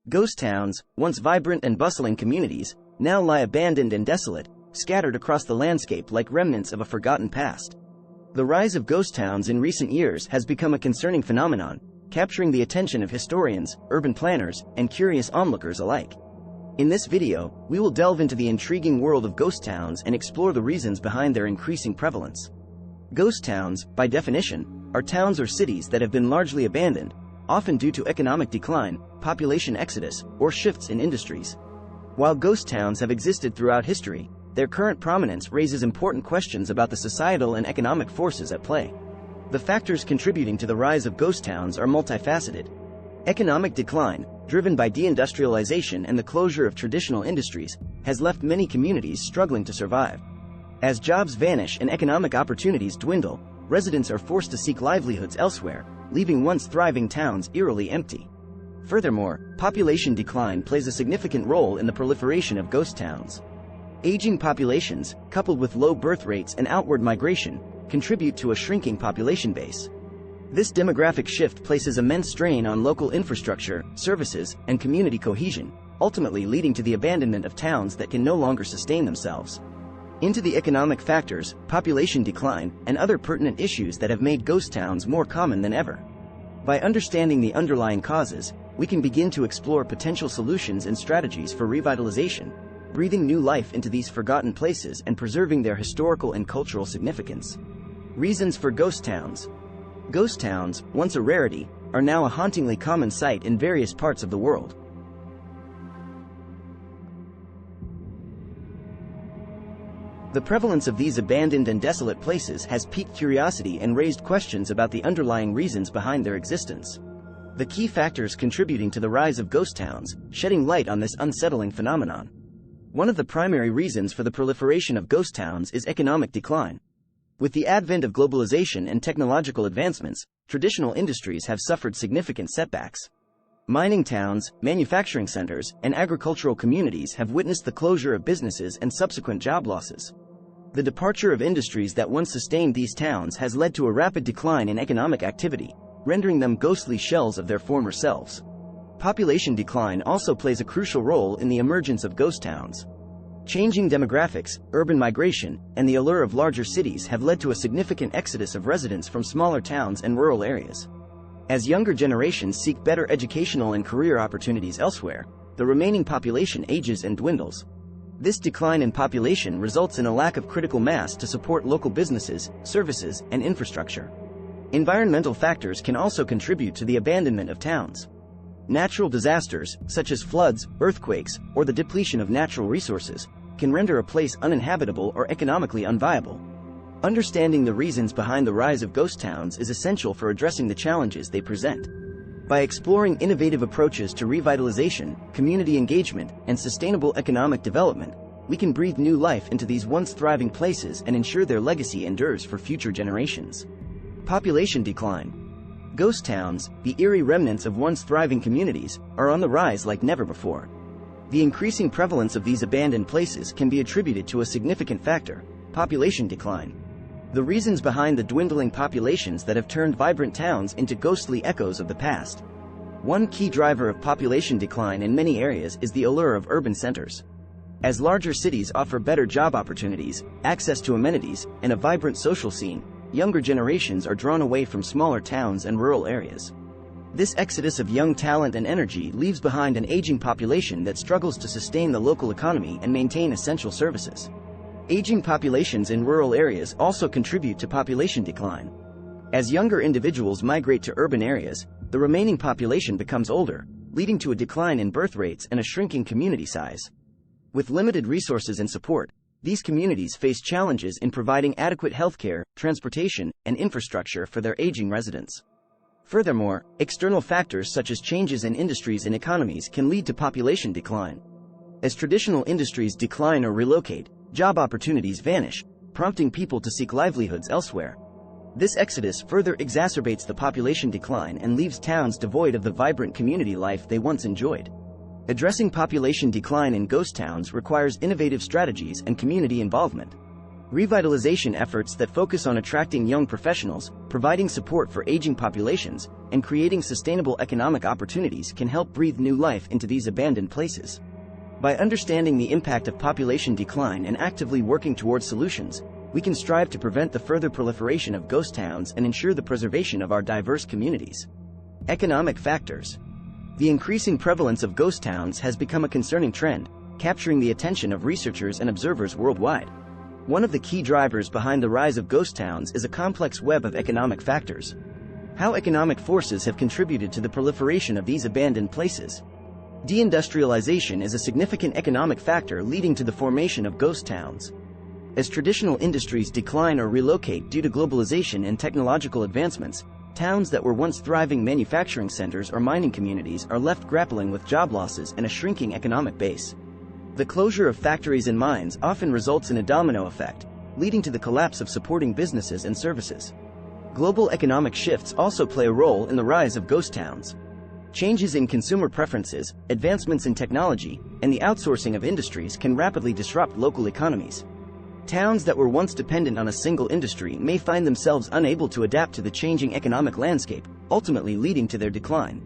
Ghost towns, once vibrant and bustling communities, now lie abandoned and desolate, scattered across the landscape like remnants of a forgotten past. The rise of ghost towns in recent years has become a concerning phenomenon, capturing the attention of historians, urban planners, and curious onlookers alike. In this video, we will delve into the intriguing world of ghost towns and explore the reasons behind their increasing prevalence. Ghost towns, by definition, are towns or cities that have been largely abandoned, often due to economic decline, population exodus, or shifts in industries. While ghost towns have existed throughout history, their current prominence raises important questions about the societal and economic forces at play. The factors contributing to the rise of ghost towns are multifaceted. Economic decline, driven by deindustrialization and the closure of traditional industries, has left many communities struggling to survive. As jobs vanish and economic opportunities dwindle, residents are forced to seek livelihoods elsewhere, leaving once thriving towns eerily empty. Furthermore, population decline plays a significant role in the proliferation of ghost towns. Aging populations, coupled with low birth rates and outward migration, contribute to a shrinking population base. This demographic shift places immense strain on local infrastructure, services, and community cohesion, ultimately leading to the abandonment of towns that can no longer sustain themselves. Into the economic factors, population decline, and other pertinent issues that have made ghost towns more common than ever. By understanding the underlying causes, we can begin to explore potential solutions and strategies for revitalization, breathing new life into these forgotten places and preserving their historical and cultural significance. Reasons for ghost towns. Ghost towns, once a rarity, are now a hauntingly common sight in various parts of the world. The prevalence of these abandoned and desolate places has piqued curiosity and raised questions about the underlying reasons behind their existence. The key factors contributing to the rise of ghost towns, shedding light on this unsettling phenomenon. One of the primary reasons for the proliferation of ghost towns is economic decline. With the advent of globalization and technological advancements, traditional industries have suffered significant setbacks. Mining towns, manufacturing centers, and agricultural communities have witnessed the closure of businesses and subsequent job losses. The departure of industries that once sustained these towns has led to a rapid decline in economic activity, rendering them ghostly shells of their former selves. Population decline also plays a crucial role in the emergence of ghost towns. Changing demographics, urban migration, and the allure of larger cities have led to a significant exodus of residents from smaller towns and rural areas. As younger generations seek better educational and career opportunities elsewhere, the remaining population ages and dwindles. This decline in population results in a lack of critical mass to support local businesses, services, and infrastructure. Environmental factors can also contribute to the abandonment of towns. Natural disasters, such as floods, earthquakes, or the depletion of natural resources, can render a place uninhabitable or economically unviable. Understanding the reasons behind the rise of ghost towns is essential for addressing the challenges they present. By exploring innovative approaches to revitalization, community engagement, and sustainable economic development, we can breathe new life into these once thriving places and ensure their legacy endures for future generations. Population decline. Ghost towns, the eerie remnants of once thriving communities, are on the rise like never before. The increasing prevalence of these abandoned places can be attributed to a significant factor: population decline. The reasons behind the dwindling populations that have turned vibrant towns into ghostly echoes of the past. One key driver of population decline in many areas is the allure of urban centers. As larger cities offer better job opportunities, access to amenities, and a vibrant social scene, younger generations are drawn away from smaller towns and rural areas. This exodus of young talent and energy leaves behind an aging population that struggles to sustain the local economy and maintain essential services. Aging populations in rural areas also contribute to population decline. As younger individuals migrate to urban areas, the remaining population becomes older, leading to a decline in birth rates and a shrinking community size. With limited resources and support, these communities face challenges in providing adequate healthcare, transportation, and infrastructure for their aging residents. Furthermore, external factors such as changes in industries and economies can lead to population decline. As traditional industries decline or relocate, job opportunities vanish, prompting people to seek livelihoods elsewhere. This exodus further exacerbates the population decline and leaves towns devoid of the vibrant community life they once enjoyed. Addressing population decline in ghost towns requires innovative strategies and community involvement. Revitalization efforts that focus on attracting young professionals, providing support for aging populations, and creating sustainable economic opportunities can help breathe new life into these abandoned places. By understanding the impact of population decline and actively working towards solutions, we can strive to prevent the further proliferation of ghost towns and ensure the preservation of our diverse communities. Economic factors. The increasing prevalence of ghost towns has become a concerning trend, capturing the attention of researchers and observers worldwide. One of the key drivers behind the rise of ghost towns is a complex web of economic factors. How economic forces have contributed to the proliferation of these abandoned places. Deindustrialization is a significant economic factor leading to the formation of ghost towns. As traditional industries decline or relocate due to globalization and technological advancements, towns that were once thriving manufacturing centers or mining communities are left grappling with job losses and a shrinking economic base. The closure of factories and mines often results in a domino effect, leading to the collapse of supporting businesses and services. Global economic shifts also play a role in the rise of ghost towns. Changes in consumer preferences, advancements in technology, and the outsourcing of industries can rapidly disrupt local economies. Towns that were once dependent on a single industry may find themselves unable to adapt to the changing economic landscape, ultimately leading to their decline.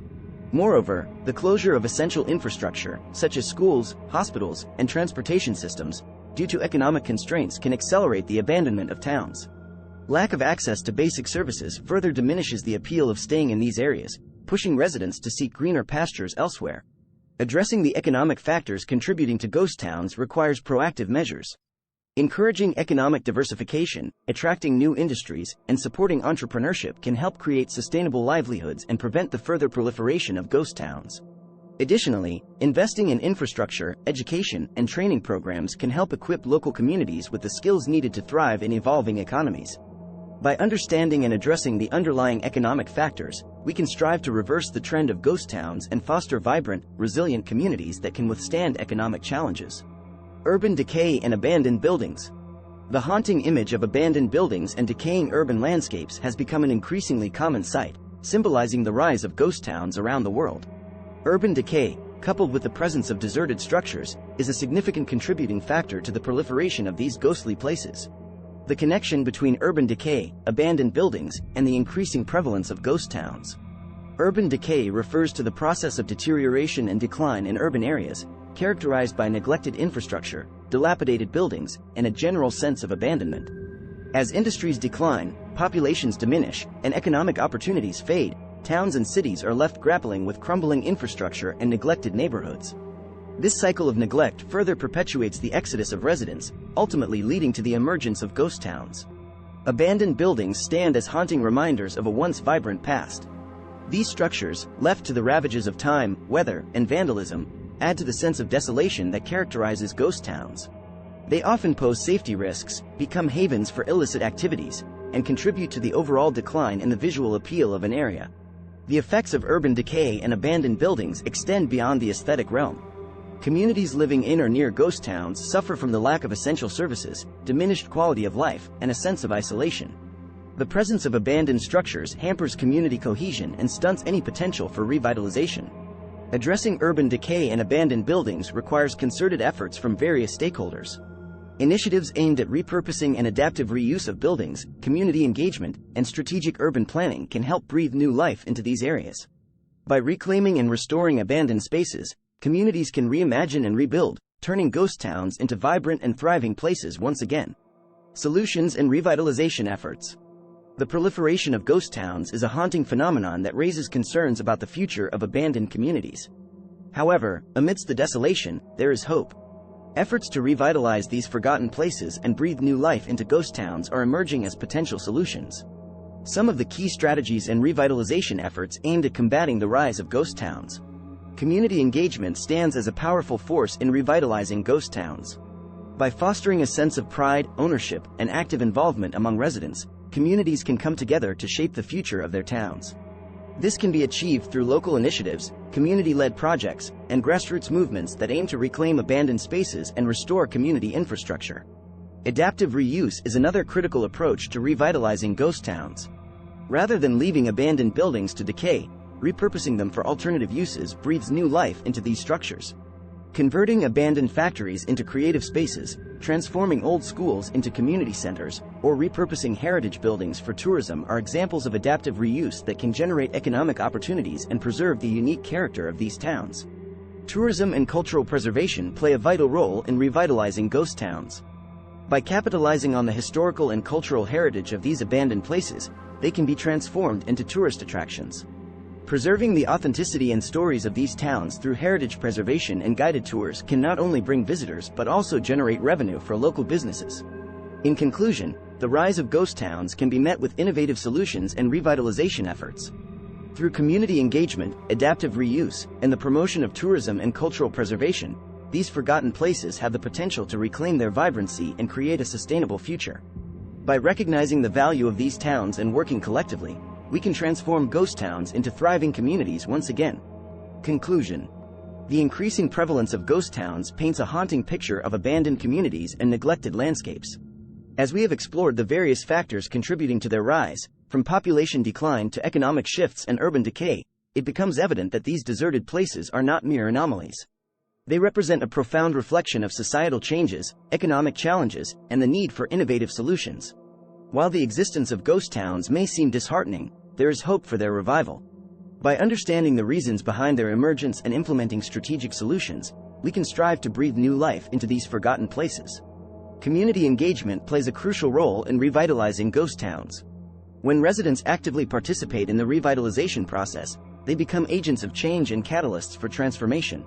Moreover, the closure of essential infrastructure, such as schools, hospitals, and transportation systems, due to economic constraints can accelerate the abandonment of towns. Lack of access to basic services further diminishes the appeal of staying in these areas, pushing residents to seek greener pastures elsewhere. Addressing the economic factors contributing to ghost towns requires proactive measures. Encouraging economic diversification, attracting new industries, and supporting entrepreneurship can help create sustainable livelihoods and prevent the further proliferation of ghost towns. Additionally, investing in infrastructure, education, and training programs can help equip local communities with the skills needed to thrive in evolving economies. By understanding and addressing the underlying economic factors, we can strive to reverse the trend of ghost towns and foster vibrant, resilient communities that can withstand economic challenges. Urban decay and abandoned buildings. The haunting image of abandoned buildings and decaying urban landscapes has become an increasingly common sight, symbolizing the rise of ghost towns around the world. Urban decay, coupled with the presence of deserted structures, is a significant contributing factor to the proliferation of these ghostly places. The connection between urban decay, abandoned buildings, and the increasing prevalence of ghost towns. Urban decay refers to the process of deterioration and decline in urban areas, characterized by neglected infrastructure, dilapidated buildings, and a general sense of abandonment. As industries decline, populations diminish, and economic opportunities fade, towns and cities are left grappling with crumbling infrastructure and neglected neighborhoods. This cycle of neglect further perpetuates the exodus of residents, ultimately leading to the emergence of ghost towns. Abandoned buildings stand as haunting reminders of a once vibrant past. These structures, left to the ravages of time, weather, and vandalism, add to the sense of desolation that characterizes ghost towns. They often pose safety risks, become havens for illicit activities, and contribute to the overall decline in the visual appeal of an area. The effects of urban decay and abandoned buildings extend beyond the aesthetic realm. Communities living in or near ghost towns suffer from the lack of essential services, diminished quality of life, and a sense of isolation. The presence of abandoned structures hampers community cohesion and stunts any potential for revitalization. Addressing urban decay and abandoned buildings requires concerted efforts from various stakeholders. Initiatives aimed at repurposing and adaptive reuse of buildings, community engagement, and strategic urban planning can help breathe new life into these areas. By reclaiming and restoring abandoned spaces, communities can reimagine and rebuild, turning ghost towns into vibrant and thriving places once again. Solutions and revitalization efforts. The proliferation of ghost towns is a haunting phenomenon that raises concerns about the future of abandoned communities. However, amidst the desolation, there is hope. Efforts to revitalize these forgotten places and breathe new life into ghost towns are emerging as potential solutions. Some of the key strategies and revitalization efforts aimed at combating the rise of ghost towns. Community engagement stands as a powerful force in revitalizing ghost towns. By fostering a sense of pride, ownership, and active involvement among residents, communities can come together to shape the future of their towns. This can be achieved through local initiatives, community-led projects, and grassroots movements that aim to reclaim abandoned spaces and restore community infrastructure. Adaptive reuse is another critical approach to revitalizing ghost towns. Rather than leaving abandoned buildings to decay, repurposing them for alternative uses breathes new life into these structures. Converting abandoned factories into creative spaces, transforming old schools into community centers, or repurposing heritage buildings for tourism are examples of adaptive reuse that can generate economic opportunities and preserve the unique character of these towns. Tourism and cultural preservation play a vital role in revitalizing ghost towns. By capitalizing on the historical and cultural heritage of these abandoned places, they can be transformed into tourist attractions. Preserving the authenticity and stories of these towns through heritage preservation and guided tours can not only bring visitors but also generate revenue for local businesses. In conclusion, the rise of ghost towns can be met with innovative solutions and revitalization efforts. Through community engagement, adaptive reuse, and the promotion of tourism and cultural preservation, these forgotten places have the potential to reclaim their vibrancy and create a sustainable future. By recognizing the value of these towns and working collectively, we can transform ghost towns into thriving communities once again. Conclusion. The increasing prevalence of ghost towns paints a haunting picture of abandoned communities and neglected landscapes. As we have explored the various factors contributing to their rise, from population decline to economic shifts and urban decay, it becomes evident that these deserted places are not mere anomalies. They represent a profound reflection of societal changes, economic challenges, and the need for innovative solutions. While the existence of ghost towns may seem disheartening, there is hope for their revival. By understanding the reasons behind their emergence and implementing strategic solutions, we can strive to breathe new life into these forgotten places. Community engagement plays a crucial role in revitalizing ghost towns. When residents actively participate in the revitalization process, they become agents of change and catalysts for transformation.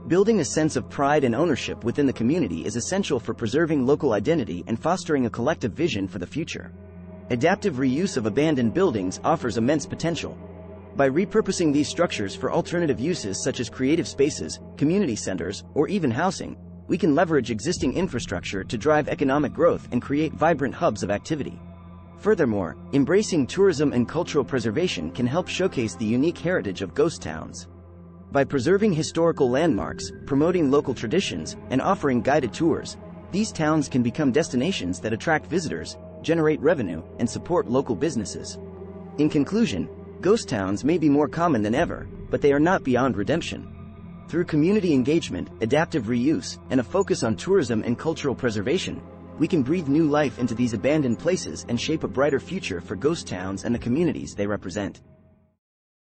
Building a sense of pride and ownership within the community is essential for preserving local identity and fostering a collective vision for the future. Adaptive reuse of abandoned buildings offers immense potential. By repurposing these structures for alternative uses such as creative spaces, community centers, or even housing, we can leverage existing infrastructure to drive economic growth and create vibrant hubs of activity. Furthermore, embracing tourism and cultural preservation can help showcase the unique heritage of ghost towns. By preserving historical landmarks, promoting local traditions, and offering guided tours, these towns can become destinations that attract visitors, generate revenue, and support local businesses. In conclusion, ghost towns may be more common than ever, but they are not beyond redemption. Through community engagement, adaptive reuse, and a focus on tourism and cultural preservation, we can breathe new life into these abandoned places and shape a brighter future for ghost towns and the communities they represent.